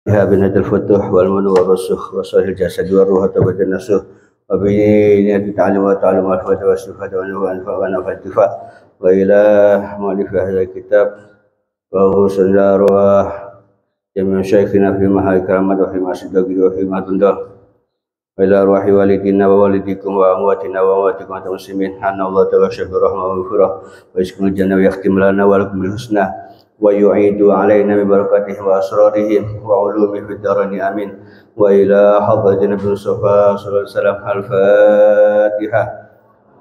بنت الفتوح والمن والرسخ وصالح الجسد والروح وتبت النسوح وبنية التعلم والتعلم والفوات والصفات ونفع الدفاع وإلى مؤلف هذا الكتاب وهو سنة أرواح جميع شيخنا فيما هاي كرامات وفيما صدق وفيما تندر وإلى أرواح والدينا ووالديكم وأمواتنا وأمواتكم المسلمين أن الله توشى برحمة وغفرة ويسكن الجنة ويختم لنا ولكم بالحسنى ويعيد علينا من بركاتهم وأسرارهم وعلومهم في الدارين آمين. وإلى حضرة النبي المصطفى صلى الله عليه وسلم الفاتحة.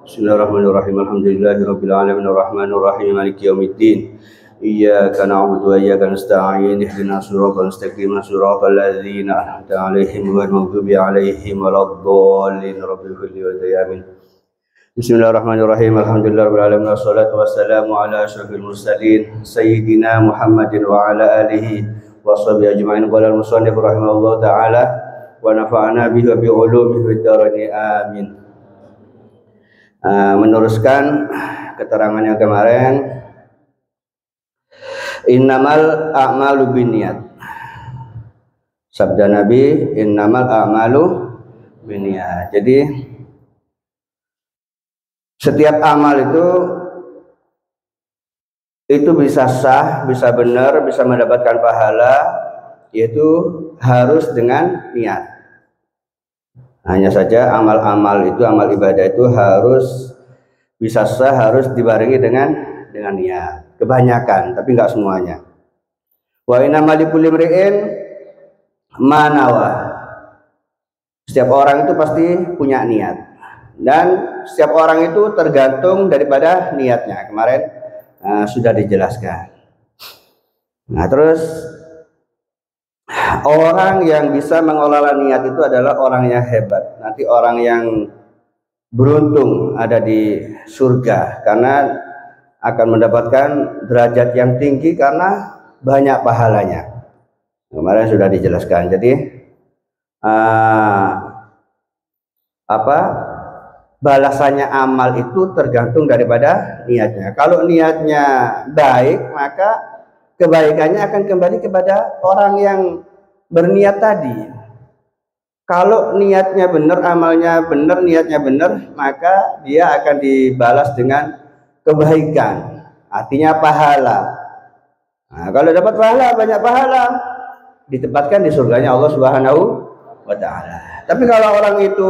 بسم الله الرحمن الرحيم الحمد لله رب العالمين الرحمن الرحيم مالك يوم الدين إياك نعبد وإياك نستعين اهدنا الصراط المستقيم صراط الذين أنعمت عليهم غير المغضوب عليهم ولا الضالين رب اغفر لي ولوالدي آمين. Bismillahirrahmanirrahim. Alhamdulillahirabbil wassalatu wassalamu ala asyrafil mursalin sayyidina Muhammadin wa ala alihi washabihi ajmain. Qala al-musannif rahimahullah taala wa nafa'ana bihi wa bi ulumihi fid dharain amin. Meneruskan keterangan yang kemarin, innamal a'malu binniyat. Sabda Nabi, innamal a'malu binniyat. Jadi setiap amal itu bisa sah, bisa benar, bisa mendapatkan pahala, yaitu harus dengan niat. Hanya saja amal-amal itu, amal ibadah itu harus bisa sah, harus dibarengi dengan niat. Kebanyakan, tapi enggak semuanya. Wa innamal likulli imri'in ma nawa. Setiap orang itu pasti punya niat. Dan setiap orang itu tergantung daripada niatnya. Kemarin sudah dijelaskan. Nah, terus orang yang bisa mengelola niat itu adalah orang yang hebat. Nanti orang yang beruntung ada di surga karena akan mendapatkan derajat yang tinggi karena banyak pahalanya. Kemarin sudah dijelaskan. Jadi balasannya amal itu tergantung daripada niatnya. Kalau niatnya baik, maka kebaikannya akan kembali kepada orang yang berniat tadi. Kalau niatnya benar, amalnya benar, niatnya benar, maka dia akan dibalas dengan kebaikan. Artinya pahala. Nah, kalau dapat pahala, banyak pahala, ditempatkan di surganya Allah Subhanahu wa Ta'ala. Tapi kalau orang itu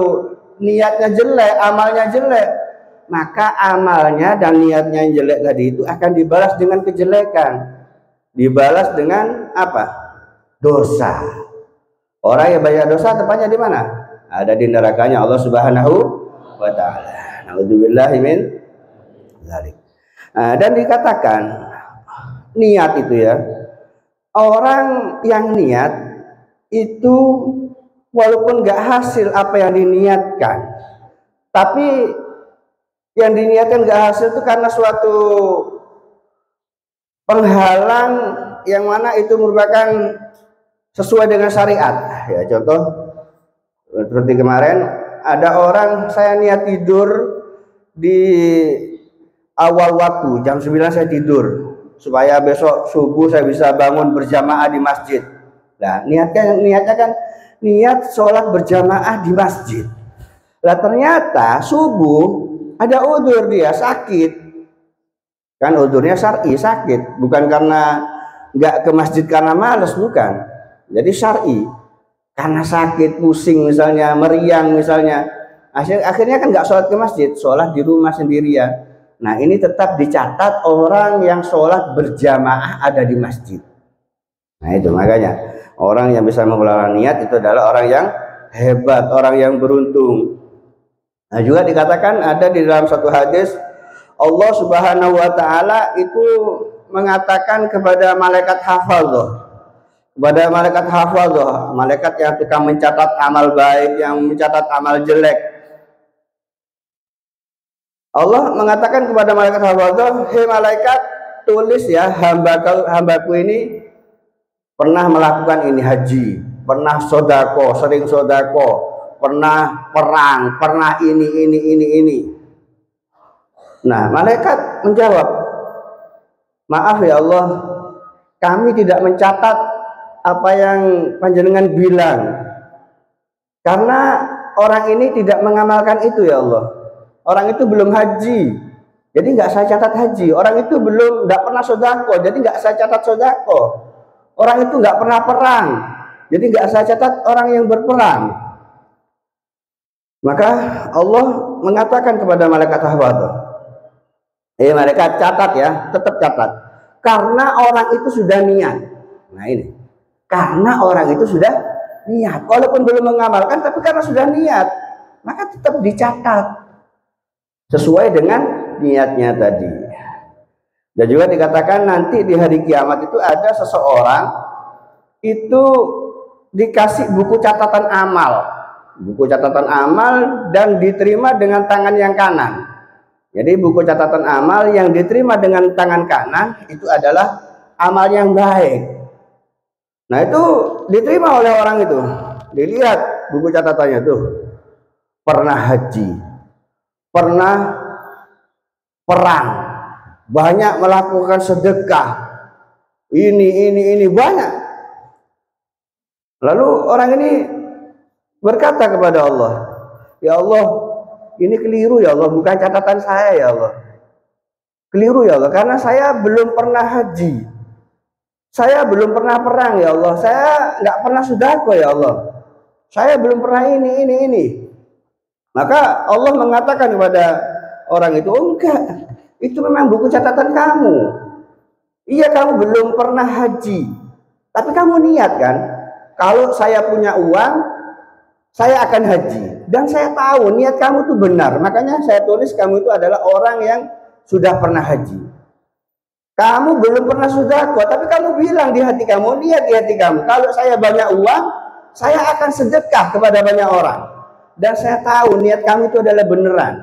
niatnya jelek, amalnya jelek, maka amalnya dan niatnya yang jelek tadi itu akan dibalas dengan kejelekan, dibalas dengan apa? Dosa. Orang yang banyak dosa tempatnya di mana? Ada di nerakanya Allah Subhanahu wa Ta'ala. Nauzubillahi min dzalik. Dan dikatakan niat itu ya, orang yang niat itu walaupun nggak hasil apa yang diniatkan, tapi yang diniatkan nggak hasil itu karena suatu penghalang yang mana itu merupakan sesuai dengan syariat. Ya, contoh seperti kemarin ada orang, saya niat tidur di awal waktu jam 9 saya tidur supaya besok subuh saya bisa bangun berjamaah di masjid. Nah, niatnya kan niat sholat berjamaah di masjid. Lah ternyata subuh ada udzur, dia sakit. Kan udzurnya syar'i, sakit, bukan karena nggak ke masjid karena malas, bukan. Jadi syar'i, karena sakit, pusing misalnya, meriang misalnya. Akhirnya kan nggak sholat ke masjid, sholat di rumah sendirian. Nah, ini tetap dicatat orang yang sholat berjamaah ada di masjid. Nah, itu makanya orang yang bisa mengelola niat itu adalah orang yang hebat, orang yang beruntung. Nah, juga dikatakan ada di dalam satu hadis, Allah Subhanahu wa Ta'ala itu mengatakan kepada malaikat hafadzah, malaikat yang tukang mencatat amal baik, yang mencatat amal jelek. Allah mengatakan kepada malaikat hafadzah, hei malaikat, tulis ya hambaku ini pernah melakukan ini haji, pernah sodako, sering sodako, pernah perang, pernah ini. Nah, malaikat menjawab, maaf ya Allah, kami tidak mencatat apa yang panjenengan bilang. Karena orang ini tidak mengamalkan itu ya Allah. Orang itu belum haji, jadi nggak saya catat haji. Orang itu nggak pernah sodako, jadi nggak saya catat sodako. Orang itu nggak pernah perang, jadi nggak saya catat orang yang berperang. Maka Allah mengatakan kepada malaikat hafadah, malaikat catat ya, tetap catat. Karena orang itu sudah niat. Nah ini, karena orang itu sudah niat, walaupun belum mengamalkan, tapi karena sudah niat, maka tetap dicatat sesuai dengan niatnya tadi. Dan juga dikatakan nanti di hari kiamat itu ada seseorang itu dikasih buku catatan amal dan diterima dengan tangan yang kanan. Jadi buku catatan amal yang diterima dengan tangan kanan itu adalah amal yang baik. Nah itu diterima oleh orang itu. Dilihat buku catatannya tuh, pernah haji, pernah perang, banyak melakukan sedekah, ini banyak. Lalu orang ini berkata kepada Allah, ya Allah, ini keliru ya Allah, bukan catatan saya ya Allah. Keliru ya Allah, karena saya belum pernah haji, saya belum pernah perang ya Allah, saya nggak pernah sedekah ya Allah, saya belum pernah ini. Maka Allah mengatakan kepada orang itu, oh enggak, itu memang buku catatan kamu. Iya, kamu belum pernah haji, tapi kamu niat kan, kalau saya punya uang, saya akan haji. Dan saya tahu niat kamu itu benar, makanya saya tulis kamu itu adalah orang yang sudah pernah haji. Kamu belum pernah sedekah, tapi kamu bilang di hati kamu, niat di hati kamu, kalau saya banyak uang, saya akan sedekah kepada banyak orang. Dan saya tahu niat kamu itu adalah beneran.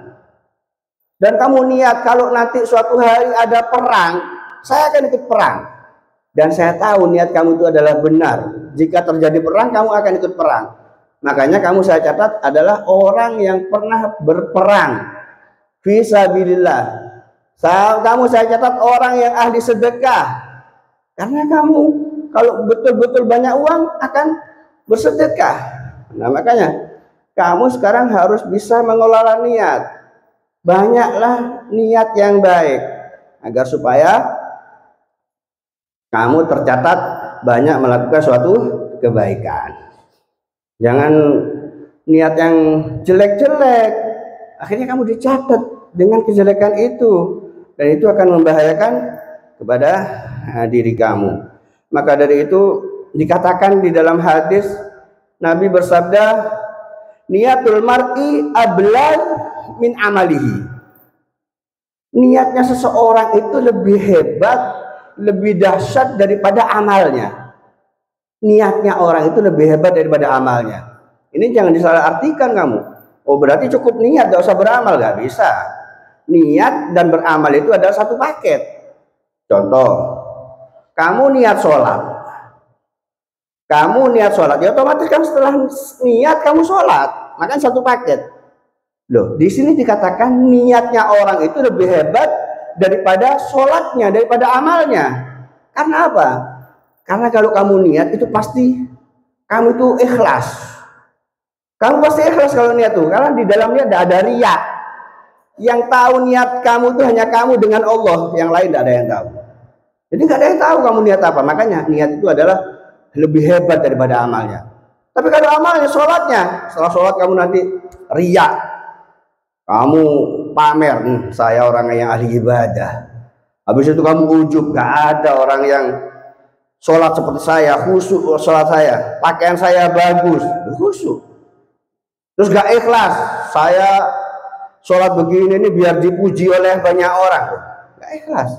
Dan kamu niat kalau nanti suatu hari ada perang, saya akan ikut perang. Dan saya tahu niat kamu itu adalah benar. Jika terjadi perang, kamu akan ikut perang. Makanya kamu saya catat adalah orang yang pernah berperang fisabilillah. Kamu saya catat orang yang ahli sedekah. Karena kamu kalau betul-betul banyak uang akan bersedekah. Nah makanya kamu sekarang harus bisa mengelola niat. Banyaklah niat yang baik agar supaya kamu tercatat banyak melakukan suatu kebaikan. Jangan niat yang jelek-jelek, akhirnya kamu dicatat dengan kejelekan itu, dan itu akan membahayakan kepada diri kamu. Maka dari itu dikatakan di dalam hadis, Nabi bersabda, niatul mar'i ablagh min amalihi. Niatnya seseorang itu lebih hebat, lebih dahsyat daripada amalnya. Niatnya orang itu lebih hebat daripada amalnya. Ini jangan disalahartikan kamu. Oh berarti cukup niat, gak usah beramal. Gak bisa. Niat dan beramal itu adalah satu paket. Contoh, kamu niat sholat. Kamu niat sholat, ya otomatis kan setelah niat kamu sholat, maka satu paket. Loh, di sini dikatakan niatnya orang itu lebih hebat daripada sholatnya, daripada amalnya. Karena apa? Karena kalau kamu niat itu pasti kamu itu ikhlas. Kamu pasti ikhlas kalau niat tuh, karena di dalamnya tidak ada riya. Yang tahu niat kamu itu hanya kamu dengan Allah, yang lain tidak ada yang tahu. Jadi nggak ada yang tahu kamu niat apa. Makanya niat itu adalah lebih hebat daripada amalnya. Tapi kalau amalnya, sholatnya, setelah sholat kamu nanti riya, kamu pamer, saya orang yang ahli ibadah. Habis itu kamu ujub, gak ada orang yang sholat seperti saya, khusyuk sholat saya, pakaian saya bagus, khusyuk. Terus gak ikhlas, saya sholat begini ini biar dipuji oleh banyak orang, gak ikhlas.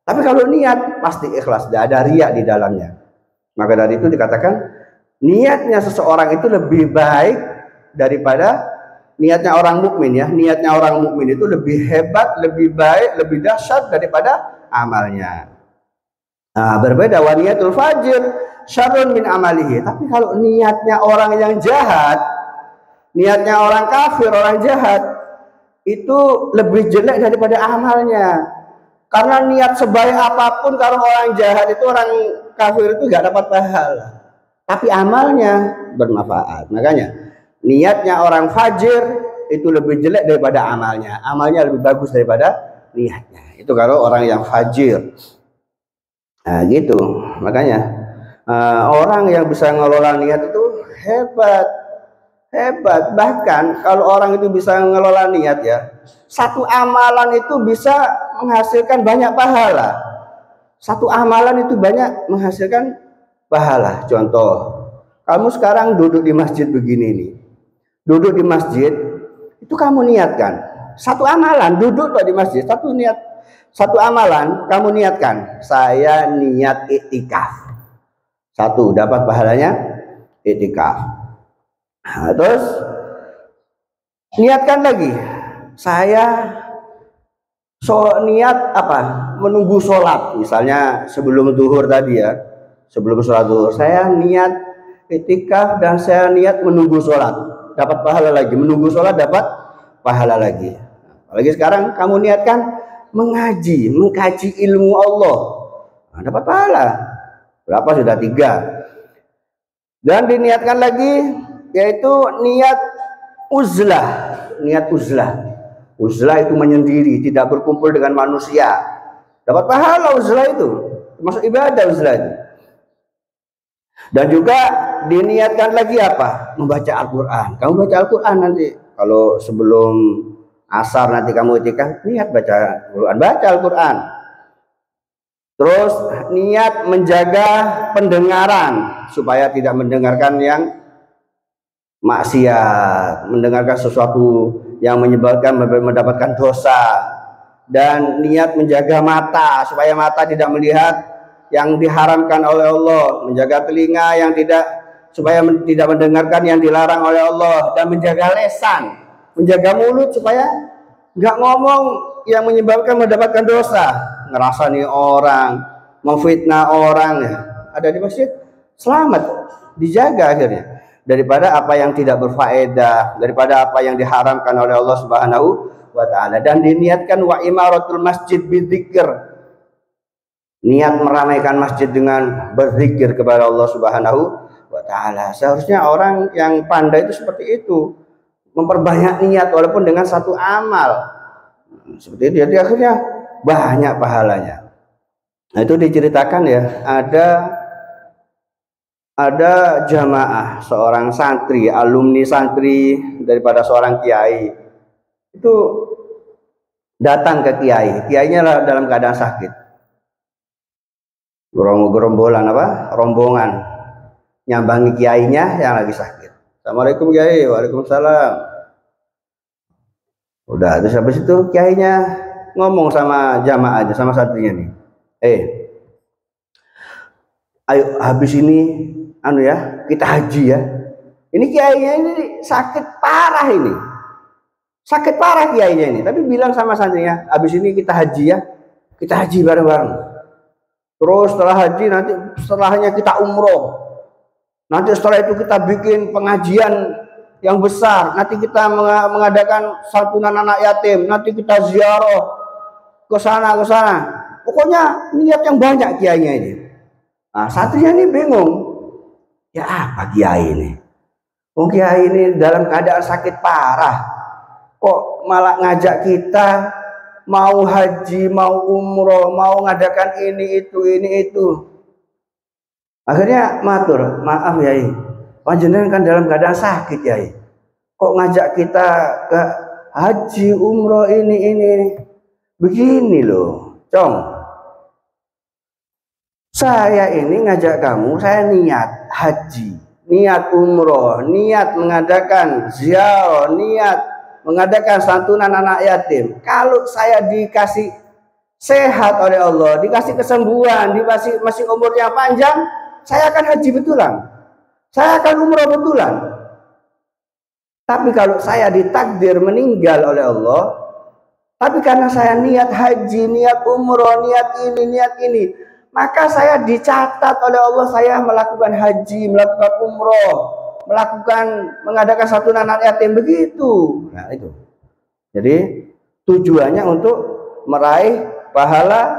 Tapi kalau niat pasti ikhlas, gak ada riya di dalamnya. Maka dari itu dikatakan niatnya seseorang itu lebih baik daripada niatnya orang mukmin ya. Niatnya orang mukmin itu lebih hebat, lebih baik, lebih dahsyat daripada amalnya. Nah, berbeda wa niatul fajir syarrun min amalihi. Tapi kalau niatnya orang yang jahat, niatnya orang kafir, orang jahat, itu lebih jelek daripada amalnya. Karena niat sebaik apapun, kalau orang jahat itu orang kafir itu nggak dapat pahala, tapi amalnya bermanfaat. Makanya niatnya orang fajir itu lebih jelek daripada amalnya. Amalnya lebih bagus daripada niatnya. Itu kalau orang yang fajir. Nah, gitu. Makanya orang yang bisa ngelola niat itu hebat. Hebat. Bahkan kalau orang itu bisa ngelola niat ya, satu amalan itu bisa menghasilkan banyak pahala. Satu amalan itu banyak menghasilkan pahala. Contoh, kamu sekarang duduk di masjid begini nih. Duduk di masjid itu kamu niatkan satu amalan, duduk di masjid, satu amalan kamu niatkan, saya niat iktikaf. Satu, dapat pahalanya iktikaf. Nah, terus niatkan lagi, saya niat apa? Menunggu sholat, misalnya sebelum zuhur tadi ya, sebelum sholat zuhur saya niat iktikaf dan saya niat menunggu sholat, dapat pahala lagi. Menunggu sholat dapat pahala lagi. Apalagi sekarang kamu niatkan mengkaji ilmu Allah, nah, dapat pahala. Berapa sudah? 3. Dan diniatkan lagi yaitu niat uzlah. Niat uzlah. Uzlah itu menyendiri, tidak berkumpul dengan manusia. Dapat pahala uzlah itu. Termasuk ibadah uzlah itu. Dan juga diniatkan lagi apa? Membaca Al-Quran. Kamu baca Al-Quran nanti. Kalau sebelum asar nanti kamu iktikaf, niat baca Al-Quran. Baca Al-Quran. Terus niat menjaga pendengaran supaya tidak mendengarkan yang maksiat, mendengarkan sesuatu yang menyebabkan mendapatkan dosa. Dan niat menjaga mata supaya mata tidak melihat yang diharamkan oleh Allah, menjaga telinga yang supaya tidak mendengarkan yang dilarang oleh Allah, dan menjaga lesan, menjaga mulut supaya nggak ngomong yang menyebabkan mendapatkan dosa. Ngerasani orang, memfitnah orang ya. Ada di masjid, selamat, dijaga akhirnya daripada apa yang tidak berfaedah, daripada apa yang diharamkan oleh Allah Subhanahu wa taala. Dan diniatkan wa imaratul masjid bidzikr, niat meramaikan masjid dengan berzikir kepada Allah Subhanahu wa taala. Seharusnya orang yang pandai itu seperti itu, memperbanyak niat walaupun dengan satu amal. Seperti itu, jadi akhirnya banyak pahalanya. Nah, itu diceritakan ya, ada jamaah, seorang santri, alumni santri daripada seorang kiai. Itu datang ke kiai. Kiainya dalam keadaan sakit. Gerombolan rombongan nyambangi kiainya yang lagi sakit. Assalamualaikum kiai. Waalaikumsalam. Udah, terus habis itu kiainya ngomong sama jamaahnya, sama santrinya nih. Ayo habis ini kita haji ya. Ini kiainya ini sakit parah ini. Sakit parah kiainya ini, tapi bilang sama santrinya, habis ini kita haji ya. Kita haji bareng-bareng. Terus setelah haji nanti setelahnya kita umroh. Nanti setelah itu kita bikin pengajian yang besar. Nanti kita mengadakan santunan anak yatim. Nanti kita ziarah ke sana. Pokoknya niat yang banyak kiainya ini. Nah, santrinya ini bingung. Ya apa kiai ini? Kiai ini dalam keadaan sakit parah. Kok malah ngajak kita mau haji, mau umroh, mau ngadakan ini itu. Akhirnya matur, maaf Yai, panjenengan kan dalam keadaan sakit Yai. Kok ngajak kita ke haji, umroh ini. Begini loh, Cong. Saya ini ngajak kamu, saya niat haji, niat umroh, niat mengadakan ziarah, niat mengadakan santunan anak yatim. Kalau saya dikasih sehat oleh Allah, dikasih kesembuhan, dikasih masih umur yang panjang, saya akan haji betulan, saya akan umroh betulan. Tapi kalau saya ditakdir meninggal oleh Allah, tapi karena saya niat haji, niat umroh, niat ini, maka saya dicatat oleh Allah, saya melakukan haji, melakukan umroh, mengadakan santunan anak yatim, begitu. Nah itu. Jadi tujuannya untuk meraih pahala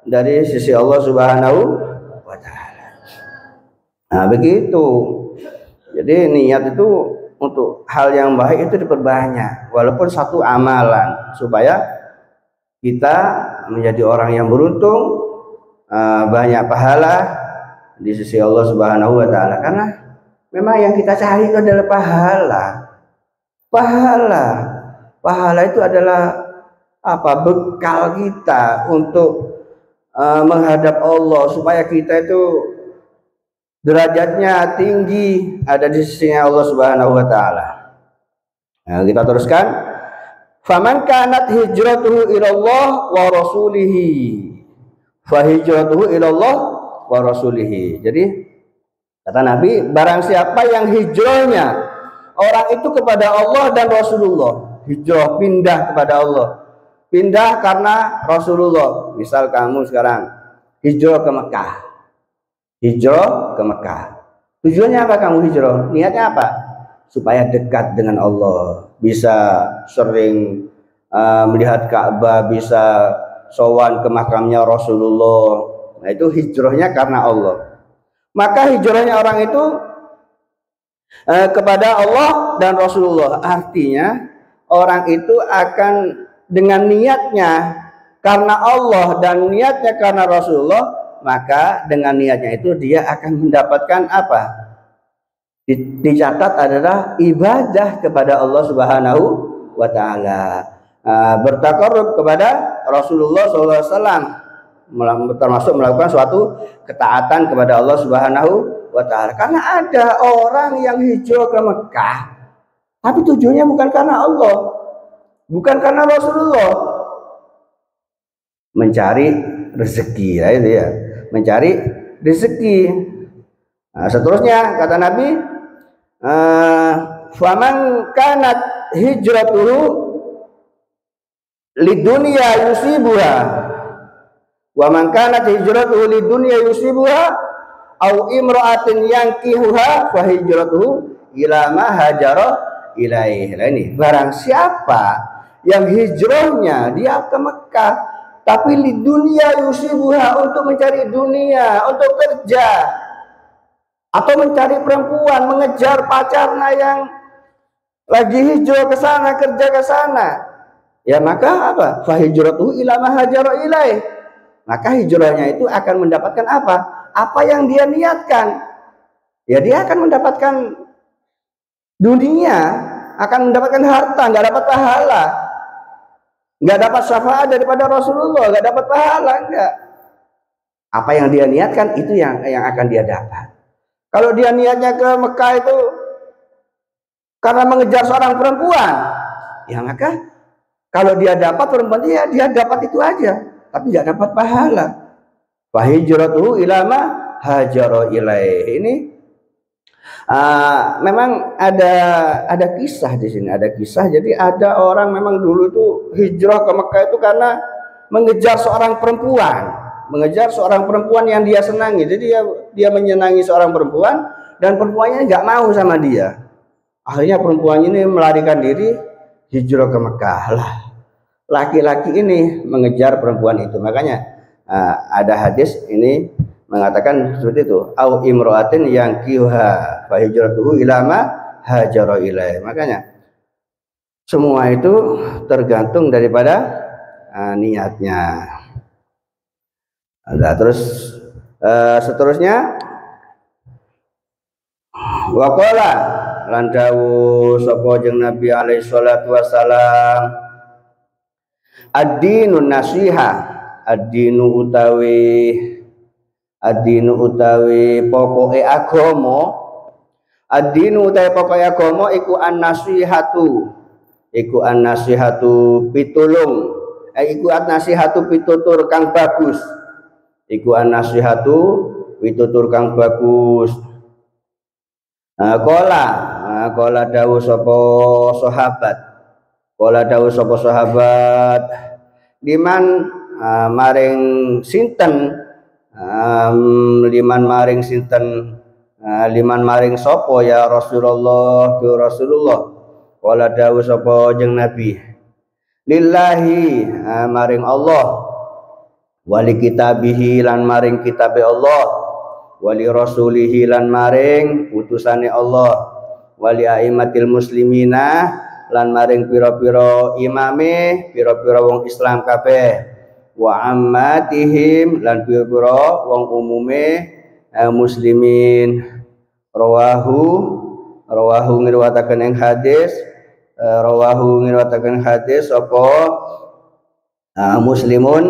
dari sisi Allah Subhanahu wa wa taala. Nah, begitu. Jadi niat itu untuk hal yang baik itu diperbanyak, walaupun satu amalan, supaya kita menjadi orang yang beruntung, banyak pahala di sisi Allah Subhanahu wa taala. Karena memang yang kita cari itu adalah pahala. Pahala itu adalah apa? Bekal kita untuk menghadap Allah, supaya kita itu derajatnya tinggi ada di sisinya Allah Subhanahu wa taala. Nah, kita teruskan. Faman kanat hijratuhu ilallah wa rasulihi fa hijratuhu ilallah wa rasulihi. Jadi kata Nabi, barang siapa yang hijrahnya orang itu kepada Allah dan Rasulullah, hijrah pindah kepada Allah, pindah karena Rasulullah. Misal kamu sekarang hijrah ke Mekah, hijrah ke Mekah. Tujuannya apa kamu hijrah? Niatnya apa? Supaya dekat dengan Allah, bisa sering melihat Ka'bah, bisa sowan ke makamnya Rasulullah. Nah, itu hijrahnya karena Allah. Maka hijrahnya orang itu kepada Allah dan Rasulullah. Artinya orang itu akan dengan niatnya karena Allah dan niatnya karena Rasulullah, maka dengan niatnya itu dia akan mendapatkan apa? Dicatat adalah ibadah kepada Allah Subhanahu wa taala, bertakarrub kepada Rasulullah SAW, termasuk melakukan suatu ketaatan kepada Allah Subhanahu wa taala. Karena ada orang yang hijrah ke Mekah, tapi tujuannya bukan karena Allah, bukan karena Rasulullah, mencari rezeki, ya itu ya, mencari rezeki. Nah, seterusnya kata Nabi, faman kanat hijratuhu lidunya yusibuha wa man kanat hijratuhu lidunya yusibuha au imra'atin yankihuha fa hijratuhu ila ma hajara ilaih. Nah, ini barang siapa yang hijrahnya dia ke Mekah tapi lidunya yusibuha, untuk mencari dunia, untuk kerja, atau mencari perempuan, mengejar pacarnya yang lagi hijrah ke sana, kerja ke sana, ya maka apa? Fa hijratuhu ila ma hajara ilaih. Maka hijrahnya itu akan mendapatkan apa? Apa yang dia niatkan. Ya dia akan mendapatkan dunia, akan mendapatkan harta, nggak dapat pahala, nggak dapat syafaat daripada Rasulullah, nggak dapat pahala, enggak. Apa yang dia niatkan itu yang akan dia dapat. Kalau dia niatnya ke Mekah itu karena mengejar seorang perempuan, ya maka kalau dia dapat perempuan, ya dia dapat itu aja, tapi nggak dapat pahala. Fa hijratuhu ila ma hajara ilaih. Ini memang ada kisah di sini, ada kisah. Jadi ada orang memang dulu itu hijrah ke Mekah itu karena mengejar seorang perempuan, mengejar seorang perempuan yang dia senangi. Jadi dia menyenangi seorang perempuan dan perempuannya nggak mau sama dia. Akhirnya perempuan ini melarikan diri, hijrah ke Mekah lah. Laki-laki ini mengejar perempuan itu. Makanya ada hadis ini mengatakan seperti itu, au imro'atin yang kiha fa hijratuhu ila ma hajara ilaih. Makanya semua itu tergantung daripada niatnya. Nah, terus seterusnya waqala lan dawuh sapa jeung Nabi alaihi salatu wasalam, ad-dinun nasiha, ad-dinu utawi pokoke agama, ad-dinu utawi pokoke agama iku an-nasihatu, iku an-nasihatu pitulung, iku an-nasihatu pitutur kang bagus, iku an-nasihatu pitutur kang bagus. Qala dawuh sapa sahabat, qala dawuh sapa sahabat, liman maring sinten, liman maring sinten, liman maring sapa ya Rasulullah, tu Rasulullah. Qala dawuh sapa jeung Nabi, lillahi maring Allah, wali kitabihi lan maring kitabe Allah, wali rasulihi lan maring utusane Allah, wali aimatil muslimina lan maring pira-pira imame pira-pira wong Islam kabeh, wa ammatihim lan pira-pira wong umume muslimin. Rawahu ngriwayataken ing hadis apa Muslimun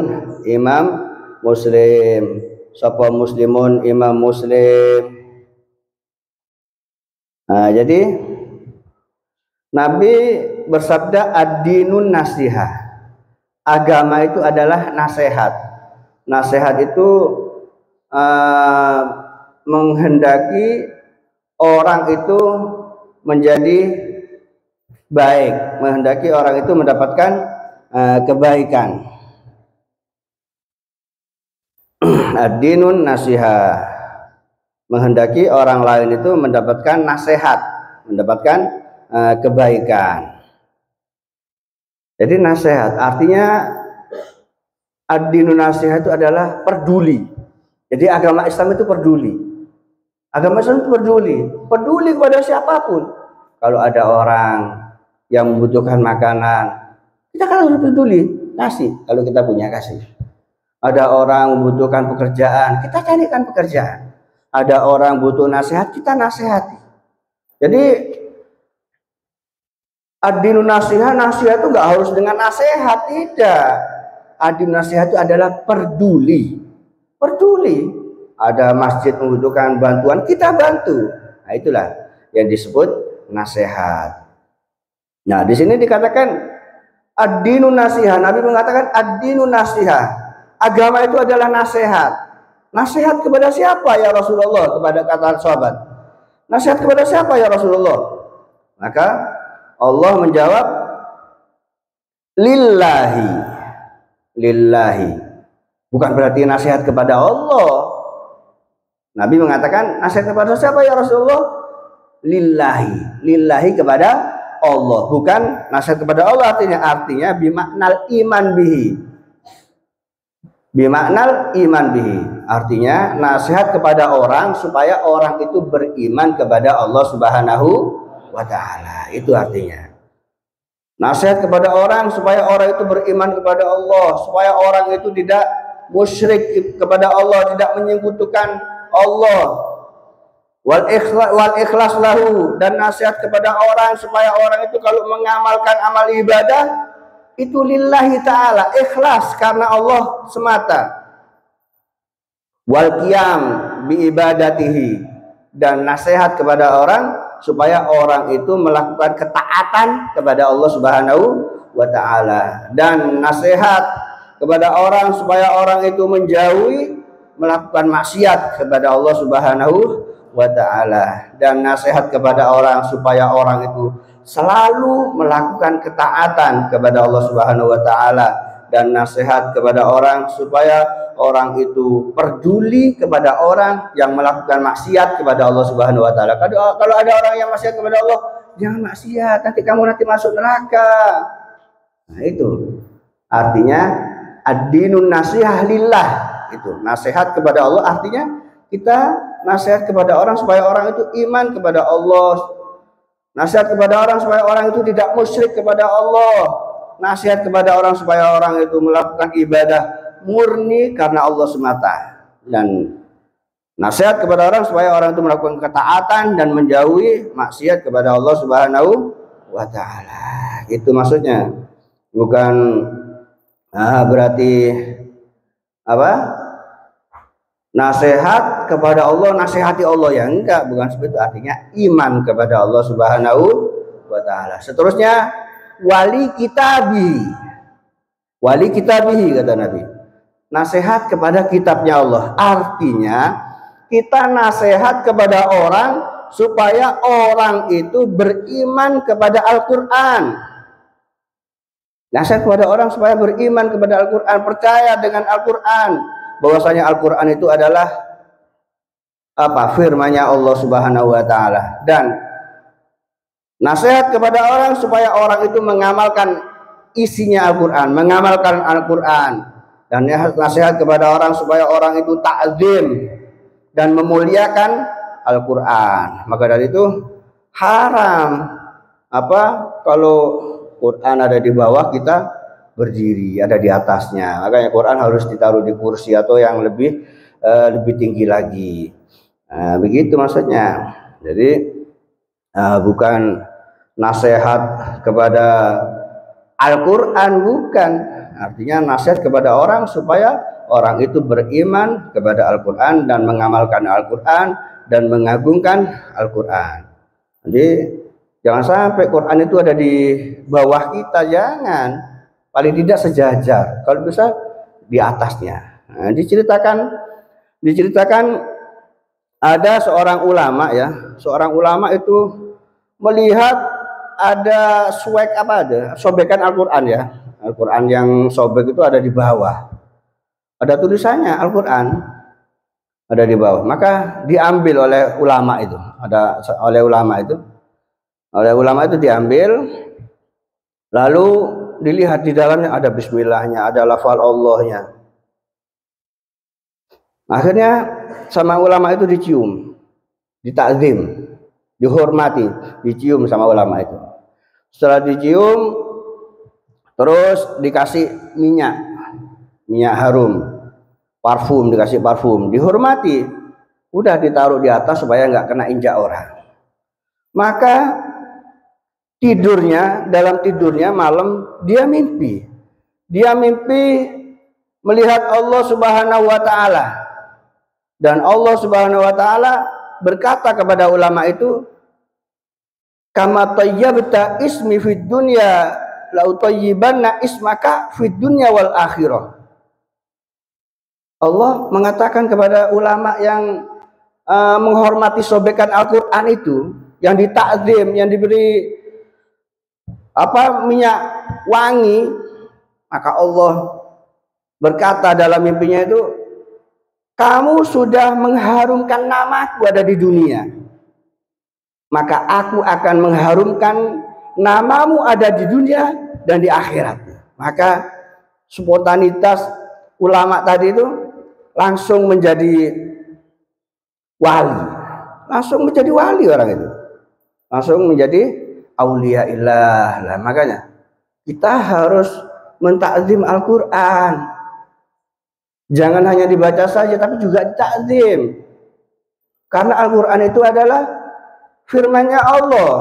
Imam Muslim, sapa Muslimun Imam Muslim. Jadi Nabi bersabda ad-dinun nasihah, agama itu adalah nasihat. Nasihat itu menghendaki orang itu menjadi baik, menghendaki orang itu mendapatkan kebaikan. Ad-dinun nasihah, menghendaki orang lain itu mendapatkan nasihat, mendapatkan kebaikan. Jadi nasihat artinya ad-dinun nasihah itu adalah peduli. Jadi agama Islam itu peduli. Agama Islam itu peduli kepada siapapun. Kalau ada orang yang membutuhkan makanan, kita kan harus peduli, kasih. Kalau kita punya kasih. Ada orang membutuhkan pekerjaan, kita carikan pekerjaan. Ada orang butuh nasihat, kita nasihati. Jadi ad-dinun nasihat itu nggak harus dengan nasihat, tidak. Ad-dinun nasihat itu adalah peduli. Ada masjid membutuhkan bantuan, kita bantu. Nah, itulah yang disebut nasihat. Nah, di sini dikatakan ad-dinun nasihah. Nabi mengatakan ad-dinun nasihah. Agama itu adalah nasihat. Nasihat kepada siapa ya Rasulullah? Kepada kata sahabat. Nasihat kepada siapa ya Rasulullah? Maka Allah menjawab lillahi. Bukan berarti nasihat kepada Allah. Nabi mengatakan nasihat kepada siapa ya Rasulullah? Lillahi kepada Allah. Bukan nasihat kepada Allah artinya bimaknal iman bihi. Artinya nasihat kepada orang supaya orang itu beriman kepada Allah Subhanahu wa taala. Itu artinya. Nasihat kepada orang supaya orang itu beriman kepada Allah, supaya orang itu tidak musyrik kepada Allah, tidak menyekutukan Allah. Wal ikhlas lahu, dan nasihat kepada orang supaya orang itu kalau mengamalkan amal ibadah itu lillahi ta'ala, ikhlas karena Allah semata. Wal qiyam bi ibadatihi, dan nasihat kepada orang supaya orang itu melakukan ketaatan kepada Allah Subhanahu wa taala, dan nasihat kepada orang supaya orang itu menjauhi melakukan maksiat kepada Allah Subhanahu wa taala, dan nasihat kepada orang supaya orang itu selalu melakukan ketaatan kepada Allah Subhanahu wa taala, dan nasihat kepada orang supaya orang itu peduli kepada orang yang melakukan maksiat kepada Allah Subhanahu wa taala. Kalau ada orang yang maksiat kepada Allah, jangan maksiat, nanti kamu masuk neraka. Nah, itu artinya ad-dinun nasihah lillah. Itu nasihat kepada Allah artinya kita nasihat kepada orang supaya orang itu iman kepada Allah. Nasihat kepada orang supaya orang itu tidak musyrik kepada Allah. Nasihat kepada orang supaya orang itu melakukan ibadah murni karena Allah semata. Dan nasihat kepada orang supaya orang itu melakukan ketaatan dan menjauhi maksiat kepada Allah Subhanahu wa taala. Itu maksudnya. Bukan berarti apa? Nasihat kepada Allah, nasihati Allah, ya enggak, bukan seperti itu. Artinya iman kepada Allah Subhanahu wa taala. Seterusnya wali kitabihi kata Nabi. Nasihat kepada kitabnya Allah. Artinya kita nasihat kepada orang supaya orang itu beriman kepada Al-Qur'an. Nasihat kepada orang supaya beriman kepada Al-Quran, percaya dengan Al-Quran, bahwasanya Al-Quran itu adalah firman-Nya Allah Subhanahu wa taala. Dan nasihat kepada orang supaya orang itu mengamalkan isinya Al-Quran, mengamalkan Al-Quran. Dan nasihat kepada orang supaya orang itu ta'zim dan memuliakan Al-Quran. Maka dari itu haram kalau Quran ada di bawah kita berdiri, ada di atasnya. Makanya Quran harus ditaruh di kursi atau yang lebih tinggi lagi. Begitu maksudnya. Jadi bukan nasihat kepada Al-Quran, bukan. Artinya nasihat kepada orang supaya orang itu beriman kepada Al-Quran dan mengamalkan Al-Quran dan mengagungkan Al-Quran. Jadi jangan sampai Quran itu ada di bawah kita, jangan. Paling tidak sejajar, kalau bisa di atasnya. Nah, diceritakan ada seorang ulama ya, seorang ulama itu melihat ada sobekan Al-Quran ya. Al-Quran yang sobek itu ada di bawah. Ada tulisannya Al-Quran ada di bawah. Maka diambil oleh ulama itu. Oleh ulama itu diambil, lalu dilihat di dalamnya ada bismillahnya, ada lafal Allahnya. Akhirnya sama ulama itu dicium, ditakzim, dihormati, dicium sama ulama itu. Setelah dicium, terus dikasih minyak harum, parfum, dikasih parfum, dihormati. Udah ditaruh di atas supaya nggak kena injak orang. Maka dalam tidurnya malam dia mimpi melihat Allah Subhanahu wa taala. Dan Allah Subhanahu wa taala berkata kepada ulama itu, kama tayyabta ismi fid dunya la utayyibanna ismaka fid dunya wal akhirah. Allah mengatakan kepada ulama yang menghormati sobekan Al-Quran itu, yang ditakzim, yang diberi minyak wangi, maka Allah berkata dalam mimpinya itu, kamu sudah mengharumkan namaku ada di dunia, maka aku akan mengharumkan namamu ada di dunia dan di akhirat. Maka spontanitas ulama tadi itu langsung menjadi wali. Orang itu langsung menjadi aulia ilah. Nah, makanya kita harus mentakzim Al-Quran. Jangan hanya dibaca saja, tapi juga ditakzim. Karena Al-Quran itu adalah firman-Nya Allah.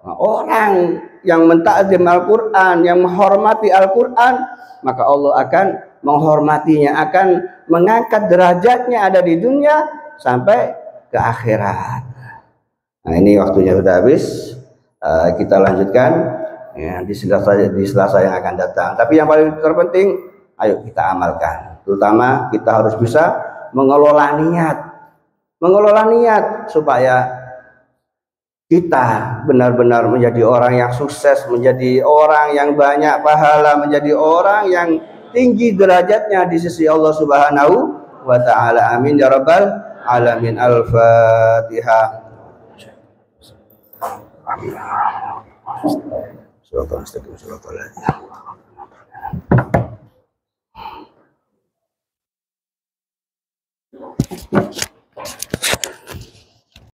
Nah, orang yang mentakzim Al-Quran, yang menghormati Al-Quran, maka Allah akan menghormatinya, akan mengangkat derajatnya ada di dunia sampai ke akhirat. Nah, ini waktunya sudah habis. Kita lanjutkan ya, di Selasa yang akan datang. Tapi yang paling terpenting, ayo kita amalkan. Terutama kita harus bisa mengelola niat supaya kita benar-benar menjadi orang yang sukses, menjadi orang yang banyak pahala, menjadi orang yang tinggi derajatnya di sisi Allah Subhanahu wa taala. Amin ya rabbal alamin. Al-Fatihah. Amin.